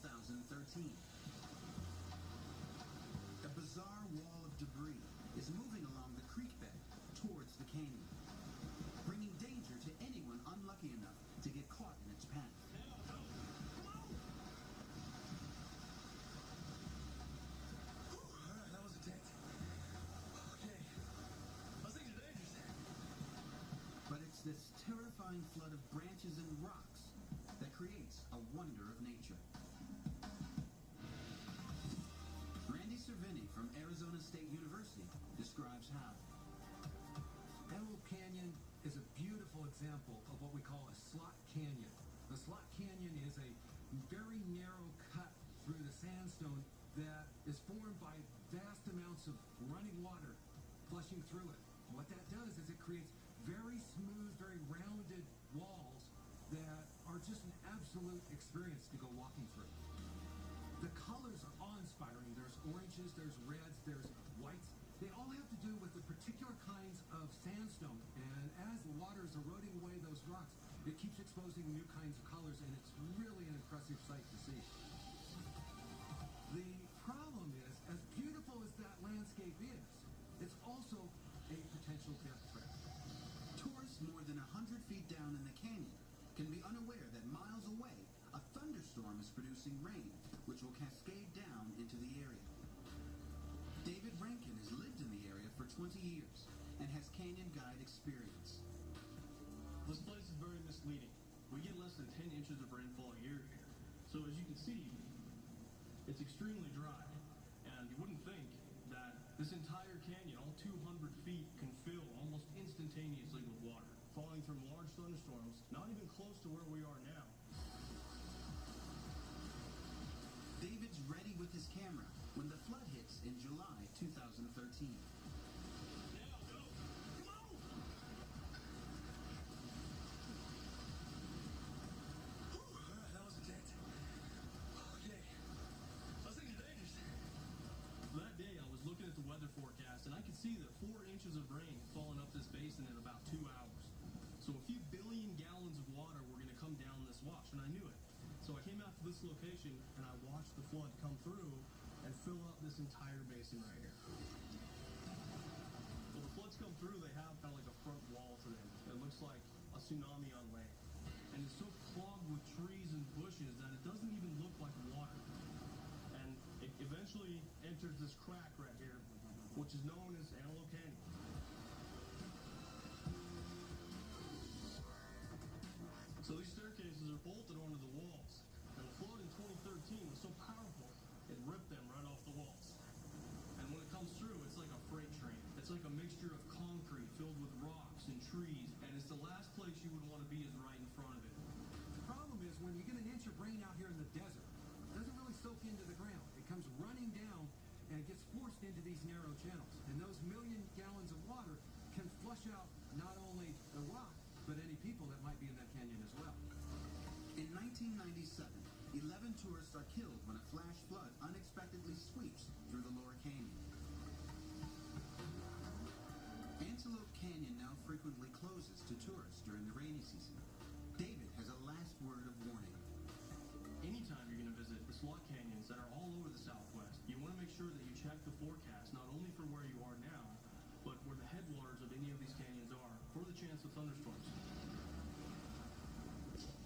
2013. A bizarre wall of debris is moving along the creek bed towards the canyon, bringing danger to anyone unlucky enough to get caught in its path. That was intense. Okay. Those things are dangerous. But it's this terrifying flood of branches and rocks that creates a wonder of nature. Randy Cervini from Arizona State University describes how. Antelope Canyon is a beautiful example of what we call a slot canyon. The slot canyon is a very narrow cut through the sandstone that is formed by vast amounts of running water flushing through it. What that does is it creates very smooth, very rounded walls that are just an absolute experience to go walking through. The colors are awe-inspiring. There's oranges, there's reds, there's whites. They all have to do with the particular kinds of sandstone. And as the water is eroding away those rocks, it keeps exposing new kinds of colors, and it's really an impressive sight to see. The problem is, as beautiful as that landscape is, it's also a potential death trap. Tourists more than 100 feet down in the canyon can be unaware that miles away, a thunderstorm is producing rain, which will cascade down into the area. David Rankin has lived in the area for 20 years and has canyon guide experience. This place is very misleading. We get less than 10 inches of rainfall a year here. So as you can see, it's extremely dry. And you wouldn't think that this entire canyon, all 200 feet, can fill almost instantaneously with water, falling from large thunderstorms, not even close to where we are now. David's ready with his camera when the flood hits in July 2013. Now, go! Come on! That was intense. Okay. Those things are dangerous. That day, I was looking at the weather forecast, and I could see that 4 inches of rain had fallen up this basin in about 2 hours. So a few billion gallons of water were going to come down this wash, and I knew it. So I came out to this location, and I watched the flood come through and fill up this entire basin right here. Well, the floods come through, they have kind of like a front wall to them. It looks like a tsunami on land. And it's so clogged with trees and bushes that it doesn't even look like water. And it eventually enters this crack right here, which is known as Antelope Canyon. So these staircases are bolted onto the walls. And the flood in 2013 was so powerful, it ripped them right off the walls. And when it comes through, it's like a freight train. It's like a mixture of concrete filled with rocks and trees, and it's the last place you would want to be is right in front of it. The problem is when you get an inch of rain out here in the desert, it doesn't really soak into the ground. It comes running down, and it gets forced into these narrow channels. And those million gallons of water can flush out not only the rock, but any people that might be in that canyon as well. In 1997, 11 tourists are killed when a flash flood unexpectedly sweeps through the lower canyon. Antelope Canyon now frequently closes to tourists during the rainy season. David has a last word of warning. Anytime you're going to visit the slot canyons that are all over the Southwest, you want to make sure that you check the forecast, not only for where you are now, but where the headwaters of any of these canyons are, for the chance of thunderstorms.